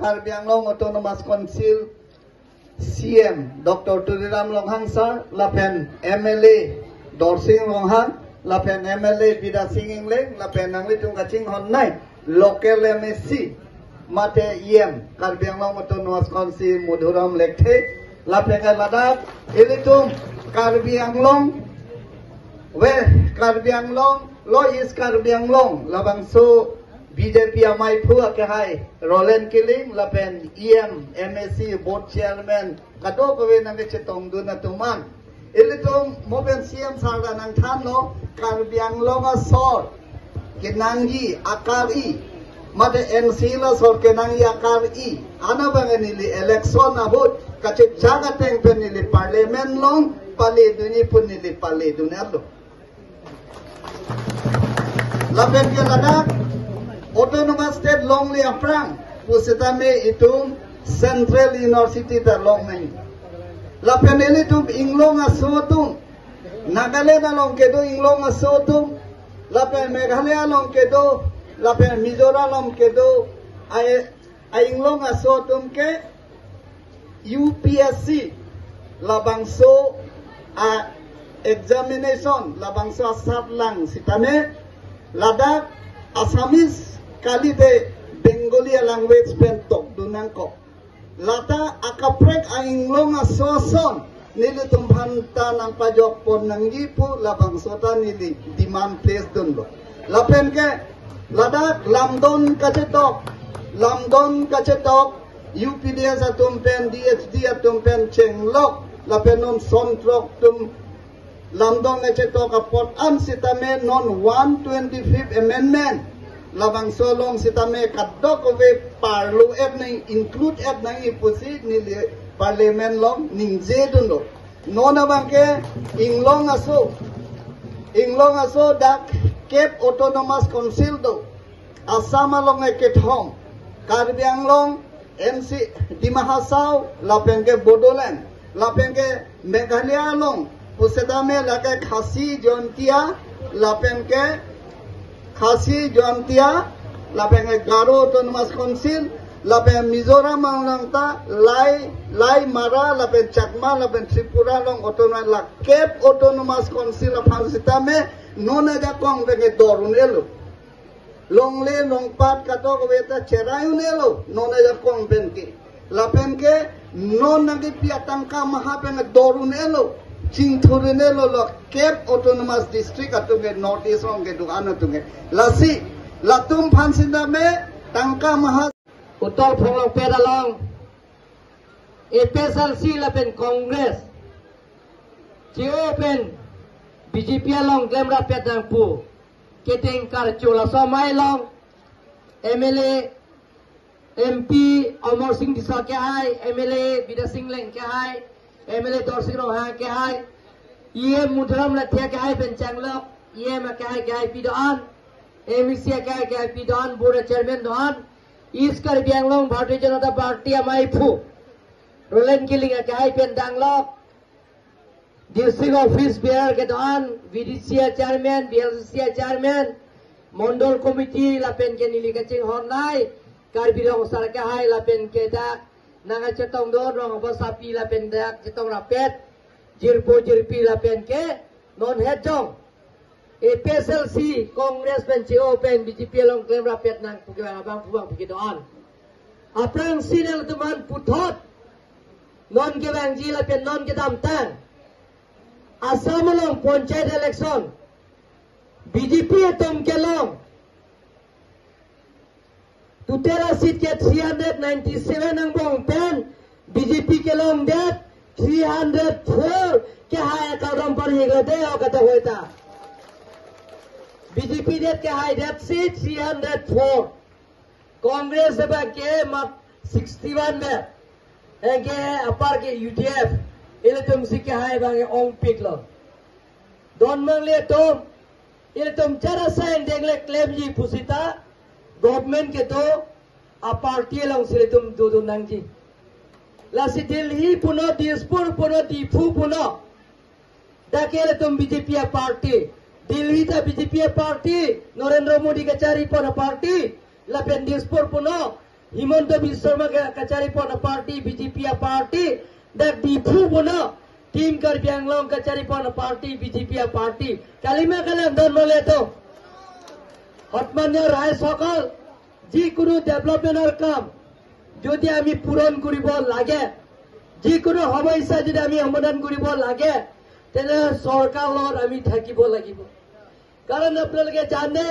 Karbi Anglong Autonomous Council CM Dr. Turiram Longhang Sir Lapen MLA Dorsing Longhang Lapen MLA Bida Singing Leng Lapen Nangli Tung Kaching Hon Nai Local MSC Mate EM Karbi Anglong Autonomous Council Mudhuram Lekte Lapen Ladak Ilitum Karbi Anglong Where Karbi Anglong Lo is Karbi Anglong Labangso BJP amai phua ke hai Roland Killing lapen EM MSC board chairman kado ko we nang chetong du na tuman ilitum moben CM sarda nang than lo Karbi Anglong a sor kenangi akari mate NC la sor kenangi akari ana banganili election abot kachit jaga teng penili parliament long pale duni punili pale dunalo lapen ke ladak Autonomous State Longli Aprang pusitame itu Central University da Longmen lapen ilitum Inglong asotum Nagaland along kedo Inglong asotum lapen Meghalaya along kedo lapen Mizoram along kedo ay Inglong asotum ke UPSC labangso a examination labangso asat lang sitame ladak Assamese kalite Bengali language pentok dunangko lata akaprek ang Inglong asoson nili tumphanta ng pajok pon ng gipu labang sota nili demand place dun lo lapen ke ladak lamdon kacetok UPDS atumpen DHD atumpen chenglok lapen non sontrok tum lamdon kacetok apot am sitame non 125th amendment labang solong sitame kadok ove parlo et nang include et nang ipusi ni parliament long ning zedun lo nona bangke Inglong aso dak Cape Autonomous Council do Assam long eket home Karbi Anglong MC Dimahasau lapenge Bodoland lapenge Meghalaya long pusetame lake Khasi Jontia lapenge Khasi Jontia lapenge Garo Autonomous Council lapen Mizoram langta lai Mara lapen Chakma lapen Tripura long autonomous la Cape Autonomous Council apang sitame nona ja kong benge dorun elo longle longpat kato ko beta cherayun elo nona ja kong benke lapen ke nona ge piatangka maha benge dorun elo Cingthurin elo lo Cape Autonomous District atunge North East long ge dukan atunge lasi latum phansindame tangka maha Utol Phonglong Pedalong SPC lapen Congress Open BJP along Glemra Pedangpu Keteng Karchola Somai long MLA MP Amor Singh Disa ke hai MLA Bida Singh Leng ke hai MLA Dorsing Roha ke hai EM Mudhuram Lathia ke hai Benchanglok EM ke hai Bidaan MEC के IP don board chairman don East Karbi Anglong Bharatiya Janata Party amai phu Roland Killing ke hai pen danglok district office bear ke don VDC chairman BLC chairman Mondol committee lapen ke nili kaching honai Karbi rong sar ke hai lapen ke dak nanga chetong don rong basapi lapen dak chetong rapet jirpi lapen ke non head jong APSLC Congress pen open BJP long claim rapet nang pukiwang abang puang pukidoan aprang sinel teman puthot non ke bang ji lapen non ke dam tang Assam long panchayat election BJP tom ke long tutera seat ke 397 ang bong pen BJP ke long that 304 ke hai kadam par higade o kata hoita BJP det ke hai that seat 304 Congress ba ke mat 61 में के अपार के UDF इले तुम सिक्के hai bang ong pik lo don mang le tom इले तुम चरा साइन देंगले claim ji pusita government के तो aparty long sile तुम दो नंगी लासी दिल्ली पुनो दिसपुर पुनो दीपू पुनो दाकेले तुम BJP पार्टी दिल्ली ता BJP पार्टी नरेंद्र मोदी कचारी पन पार्टी लापेन दिसपुर पुनो हिमंत बिस्व शर्मा कचारी पन पार्टी BJP पार्टी दा दीपू पुनो टीम Karbi Anglong कचारी पन पार्टी BJP पार्टी कालिमा काले अंदर मले तो हतमान्य राय सकल যিকোনো ডেভেলপমেন্টৰ কাম যদি আমি পূৰণ কৰিব লাগে যিকোনো সমস্যা যদি আমি সমাধান কৰিব লাগে তেনে চৰকাৰৰ আমি থাকিব লাগিব কাৰণ আপোনালোকে জানে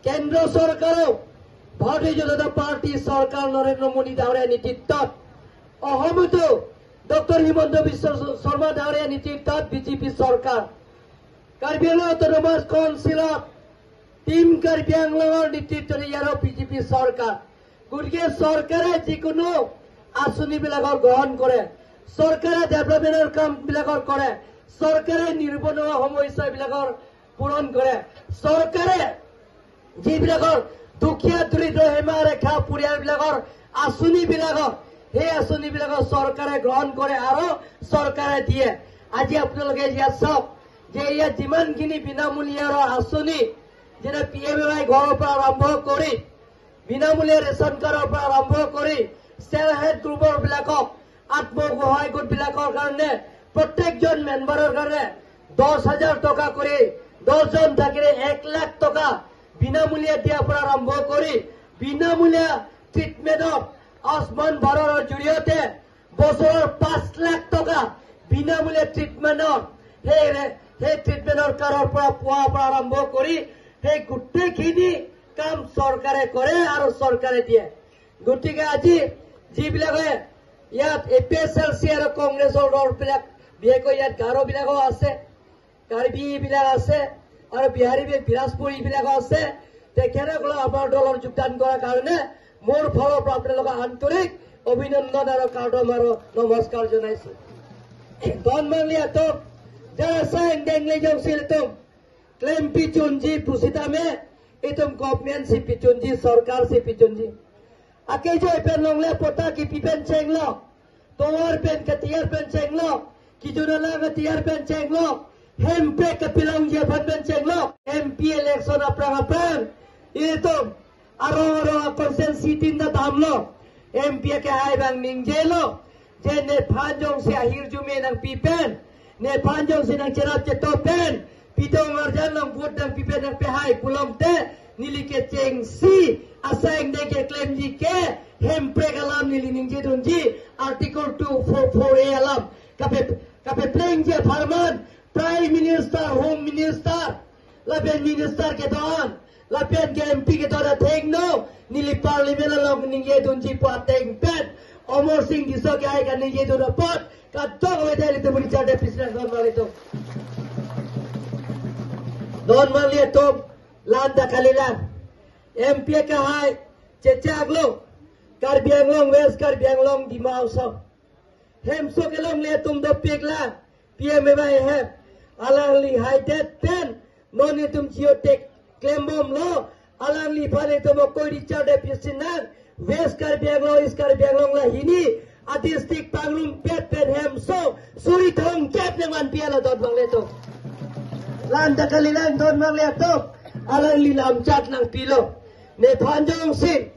কেন্দ্ৰ চৰকাৰও ভাৰতীয় জনতা পাৰ্টি চৰকাৰ নৰেন্দ্ৰ মোদী ডাঙৰীয়া নেতৃত্বত অসমতো ডক্টৰ হিমন্ত বিশ্ব শৰ্মা ডাঙৰীয়া নেতৃত্বত BJP চৰকাৰ কাৰ্বি আংলং অটোনমাস কাউন্সিলত टीम Karbi Anglong নেতৃত্বত ইয়াৰ BJP চৰকাৰ গতিকে চৰকাৰে যিকোনো আঁচনি বিলাকৰ গ্ৰহণ কৰে চৰকাৰে ডেভেলপমেন্টৰ কাম বিলাকৰ কৰে চৰকাৰে নিৰ্বনোৱা সমস্যা বিলাকৰ পূৰণ কৰে চৰকাৰে যিবিলাকৰ দুখীয়া দৰিদ্ৰ সীমাৰেখা পৰিয়াল বিলাকৰ আঁচনি বিলাকৰ সেই আঁচনি বিলাকৰ চৰকাৰে গ্ৰহণ কৰে আৰু চৰকাৰে দিয়ে আজি আপোনালোকে ইয়াত চাওক যে ইয়াত যিমানখিনি বিনামূলীয়াৰ আঁচনি যেনে PMAY ঘৰৰ পৰা আৰম্ভ কৰি বিনামূলীয়া ৰেচন কাৰ্ডৰ পৰা আৰম্ভ কৰি সেল্ফ হেল্প গ্ৰুপৰ বিলাকক আত্মসহায়ক গোট বিলাকৰ কাৰণে প্ৰত্যেকজন মেম্বাৰৰ কাৰণে 10,000 টকা কৰি 10 জন থাকিলে 1 লাখ টকা বিনামূলীয়া দিয়াৰ পৰা আৰম্ভ কৰি বিনামূলীয়া ট্ৰিটমেণ্টত আয়ুষ্মান ভাৰতৰ জৰিয়তে বছৰৰ 5 লাখ টকা বিনামূলীয়া ট্ৰিটমেণ্টত সেই ট্ৰিটমেণ্টৰ কাৰ্ডৰ পৰা পোৱাৰ পৰা আৰম্ভ কৰি সেই গোটেইখিনি কাম চৰকাৰে কৰে আৰু চৰকাৰে দিয়ে গতিকে আজি যিবিলাকে ইয়াত APSLC আৰু কংগ্ৰেছৰ দলবিলাক বিশেষকৈ ইয়াত গাৰো বিলাকো আছে কাৰ্বি বিলাক আছে আৰু বিহাৰী বিৰাজপুৰী বিলাক আছে তেখেতসকলক আমাৰ দলৰ যোগদান কৰাৰ কাৰণে মোৰ ফালৰ পৰা আপোনালোকক আন্তৰিক অভিনন্দন আৰু কাৰ্ডম আৰু নমস্কাৰ জনাইছো ধনমাংলিয়া তোক যারা সাইন দেংলে জংছিল তুম क्लेम पिचुनजी पुसिता में इतम गवर्नमेंट से पिचुनजी सरकार से पिचुनजी आके जो पेन लोंगले पोता की पिपेन चेंगलो तोवर पेन कतियार पेन चेंगलो की जुनला कतियार पेन चेंगलो हेम पे कपिलोंग जे पेन चेंगलो MP इलेक्शन अपरांग ये तो आरो कंसेंसी तीन दा दामलो MP के हाय बांग निंजेलो जे ने फांजोंग से आहिर जुमे नंग पिपेन ने फांजोंग से नंग चेरा चेतो pen Pitong arjan ng buot ng pipen ng pehay pulang te nilike cheng si asayang deke claim ji ke hempre kalam nilining ji dunji article 244A alam kape playing je farman prime minister home minister lapen minister ke doan lapen ke MP ke doan theng no nili parliament alam ninge dunji pateng pet Omar Singh diso ke ay ka ninge dun pot kadong wedel itu beri jade business normal itu Don Manlia Tom Landa Kalilan MP ka hai Chechaglo Karbi Anglong West Karbi Anglong di Mauso Hemso kelong le tum do pigla PMAY he Alali hai det pen noni tum geotek claim bom lo alang li phale to mo koi Richard Episinan West Karbi Anglong East Karbi Anglong la hini a district Panglum Pet Penham so suri thong kep nang piala dot bang le to lan ta kalilan don bang le to alang li lam chat nang pilo ne thanjong sin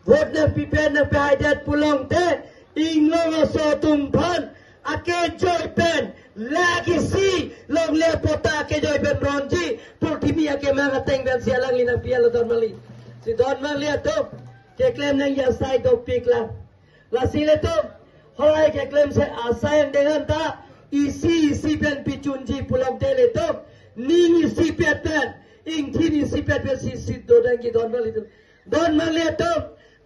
vote na pipen na paidat pulong te inglong so tum phan ake joy pen lagi si long le pota ke joy pen ronji pultimi ake manga teng ben sialang li nang piala don mali si don mang le to ke claim nang ya sai do pik la sile to horai ke claim se asai dengan ta isi pen pichunji pulong te le to ning isi pen ing thini isi pen si do dang ki don mali to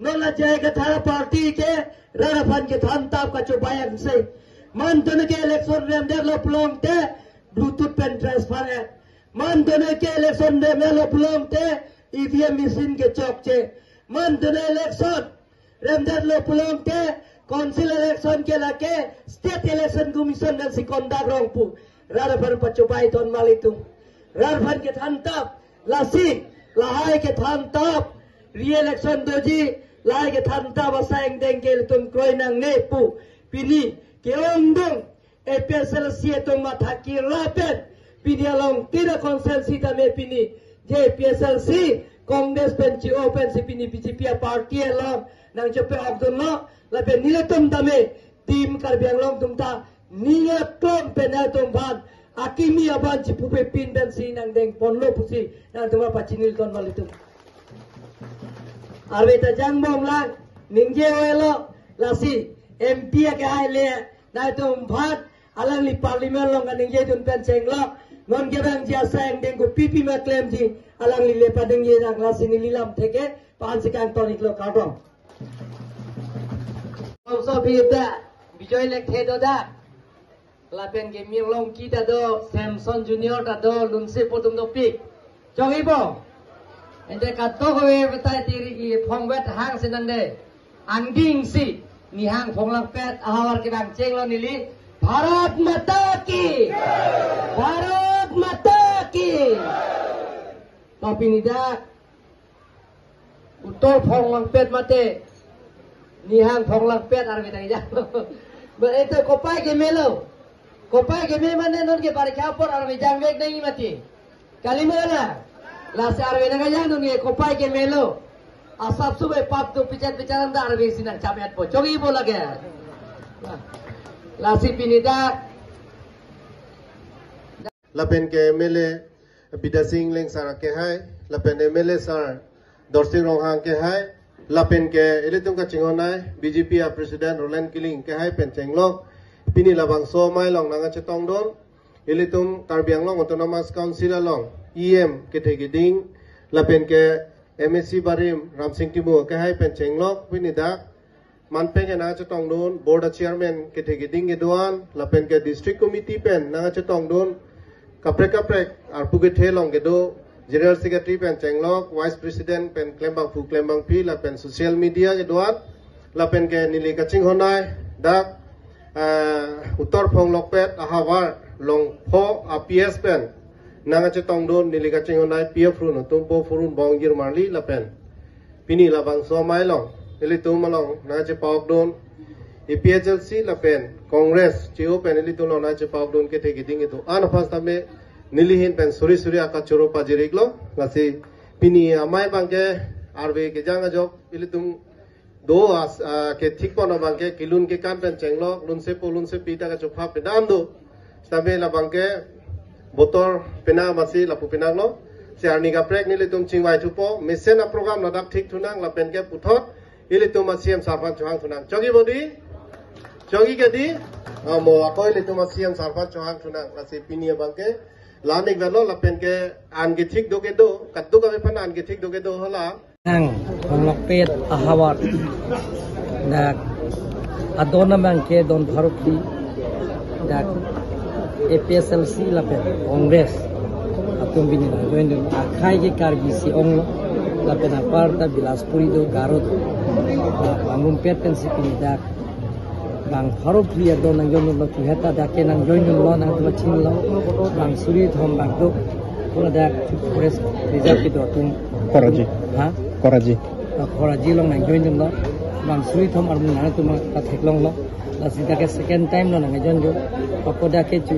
non la jaga thara party ke rana fan ke than tap ka chubayan se man don ke election rem develop long te bluetooth pen transfer है man don ke election develop long te EVM machine ke chok che man don election rem develop long te council election ke lake state election commission dan si kondak rong pu rana fan pa chubai don mali tu rana fan ke than tap la si la hai ke than tap re-election doji lai ke than ta ba sang deng ke tum kroi nang ne pu pini ke ondong EPSL si tum ma thaki rapet pini along tira consensi ta me pini je EPSL si Congress pen chi open si pini BJP party along nang chope Abdullah la pe nilatum ta me team Karbiang long tum ta niya tom penal tum ban akimi aban chi pupe pin ben si nang deng ponlo pusi nang tuma pachinil ton malitum Arweta jang bom lang ningje oelo lasi MP ke ai le dai tum phat alang li parliament long ningje tun pen cheng lo non ke bang jia sang deng ko pipi ma claim ji alang li le padeng ye nang lasi ni lilam theke pan sikang tonik lo kadong so bida bijoy lek the do da la pen ke mi long ki da do Samson Junior da do lunse potum do pik chongi bo ente kato kowe betai tiri ki phong wet hang senande angding si ni hang phong lang pet ahawar ke bang cheng lo nili Bharat Mata ki Bharat Mata ki tapi nida utol phong lang pet mate ni hang phong lang pet ar betai ja ber ente kopai ke melo kopai ke me mane non ke bar kha por ar me jang vek nahi mati kalimala la se arve na ga jang ni kopai ke melo asap sube pap tu picat da arve sinan chamet po chogi bola ge la si pinida la pen ke mele Bida Singh leng sar ke hai la pen mele sar Dorsing Rong Hang ke hai la pen ke elitung ka chingonai BJP president Roland Killing ke hai pen chenglok pini labang so mai long nanga chetong don elitung Karbiang long autonomous council long EM ke thegiding la pen ke MSC Barim Ram Singh Timu ke hai pen chenglok pini da man pen ke nanga chetong don board chairman ke thegiding ke doan la pen ke district committee pen nanga chetong don kaprek ar puge thelong ke do general secretary pen chenglok vice president pen klembang phi la pen social media ke doan la pen ke nili kaching honai da uttor phong lok pet ahawar long pho APS pen nanga chetong don nili kaching honai pf run tumpo furun bongir marli la pen pini la bang so mai long nili tum malong nanga che pok don EPHLC la pen Congress chio pen nili tum long nanga che pok don ke thegi ding itu an phas tame nili hin pen suri aka choro pajiriglo ngasi pini amai bangke arve ke janga job nili tum do ke thik pon bangke kilun ke kan pen chenglo lun se pita ka chopha pe dam do tame la bangke botor pena masi la pupinang lo se arni ga prek nili tum chingwai chupo mesen a program la dak thik thunang la pen ke puthot ili tum asiam sarpan chang thunang chogi bodi chogi ke di mo akoi ili tum asiam sarpan chang thunang la se pinia bangke lanik velo la pen ke an ge thik do ke do kattu ka pan an ge thik do ke do hala hang phong pet ahawar dak adona bangke don bharuki dak APSLC la pen Congress atum bini na join akhai ke karbi si ong la pen aparta Bilaspuri do garod bangun pet pen si pinidak bang bharuki adon nang join lo tu heta dake nang join lo nang tu chin lo bang suri thom bang do pura dak forest reserve ki do tum Karachi. Ha? Karachi. Karachi long nang join jom lo. Bang sui thom arm nang tu ma ka thek long lo. La sida ke second time lo nang join jo. Pakoda ke chu.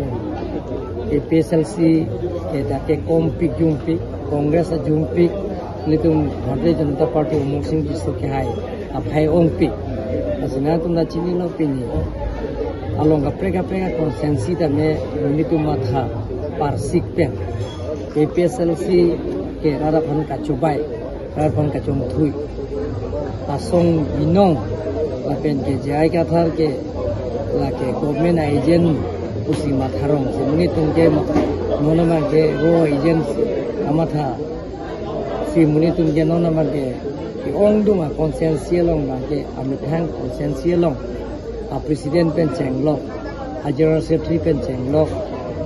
PSLC ke da ke kompik jumpi, Congress jumpi. Litum Bharatiya Janata Party Umar Singh Biswa ke hai. Ab hai ongpi. La sina tum da chini lo pini. Along prega konsensi ta me litum matha parsik pen. PSLC ke rada phan ka chubai, rada phan ka chum thui. Pasong binong la pen ke jai ka thar ke la ke government agent usi matharong se muni tum ke nona ma ke ro agent amatha si muni tum ke nona ma ke ong du ma konsensi long ma ke amithang konsensi long a president pen chenglok a general secretary pen chenglok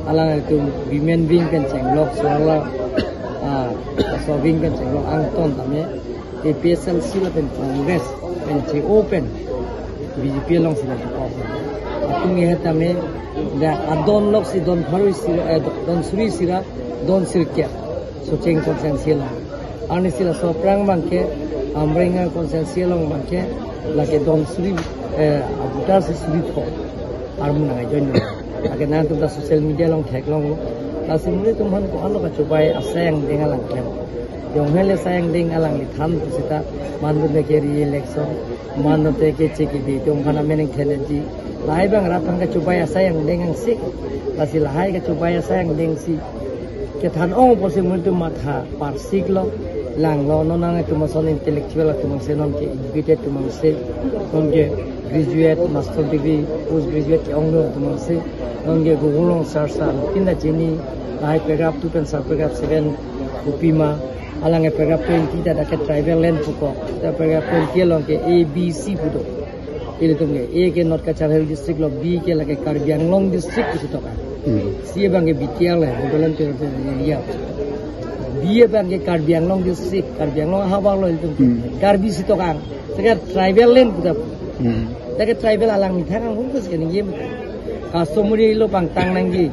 alang itu women wing pen chenglok soala so wing pen chenglok angton tame PSLC la pen Congress pen che open BJP long sila ko atung ye tame da adon lok si don pharu sira don suri sira don sirkya so cheng konsensi long ani sila so prang bangke amrenga konsensi long bangke la ke don suri abutar si suri tho arm na join agar nanti tumda social media long thek long lasim ni tumhan ko alo ka chubai asayang ding alang klem yong hele sayang ding alang li tham sita mandu me ke re election mandu te ke cheki di tum khana mening theneji lai bang rapang ka chubai asayang ding ang sik lasi lai ka chubai asayang ding si ke than ong po se mun tum matha par sik lo lang lo no nang tum son intellectual tum se non ke educated tum se non ke graduate master degree post graduate ong no tum se nongge gugulong sarsa kinda jeni lai pegap tu pen sarpegap 7 upima alang pegap 20 da ke tribal land puko da pegap 20 long ke ABC pudo ile tumge A ke not Kacharhel district lo B ke lage Karbi Anglong district puto ka C bange BTL hai Bodolan area B bange Karbi Anglong district Karbi Anglong hawang lo itu Karbi sito ka segar tribal land pudo da ke tribal alang mithang hungkus ke ninge Kastomuri lo pangtang nangi,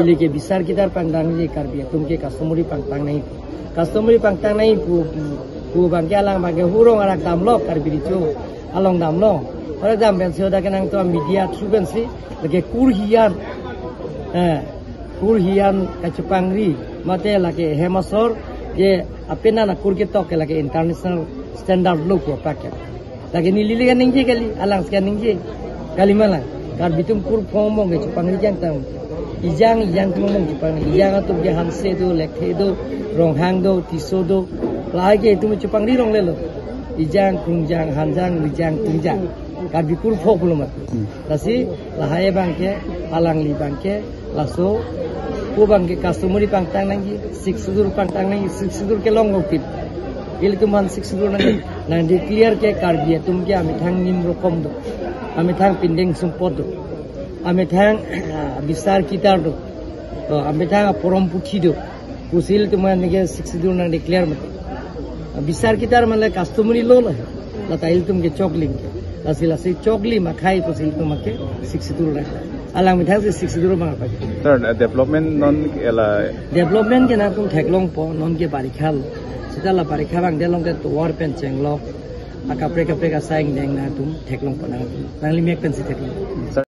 ili ke besar kita pangtang nangi karbi, tumke kastomuri pangtang nangi, kastomuri pangtang nangi pu bangke alang bangke hurong arak damlo karbi dicu, along damlo, orang dam bensi oda kenang tu media trubensi, lagi kurhian kacupangri, mate lagi hemasor, ye apena nak kurketok ke lagi international standard lo ko pakai, lagi nilai kan nangi kali, alang sekian nangi, kali mana? Karbi tum kur pomong ke Jepang ijang tang ijang pomong Jepang ijang tu ke hanse do lekhe do ronghang do tiso do lagi tu Jepang ri rong lelo ijang kungjang hanjang ijang tungjang karbi kur phok belum tasi lahai bangke alang li bangke laso ku bangke kasumuri pangtang nangi siksudur pangtang nangi siksudur ke long opit il tuman siksudur nangi nang di clear ke karbi tum ke amithang nim rokom do amithang pinding sumpod do amithang bisar kitar do amithang porom puthi do kusil tuman nge 62 nang declare mate bisar kitar male customary lo la tail tum ke chokling lasila se chokli makhai kusil tum ke 62 la alang mithang se 62 ma pa Sir, development non ela development ke na tum theklong po non ke barikhal sita la barikha bang delong ke to war pen chenglok aka preka sayang deng na tum theklong po na nang limek pen si theklong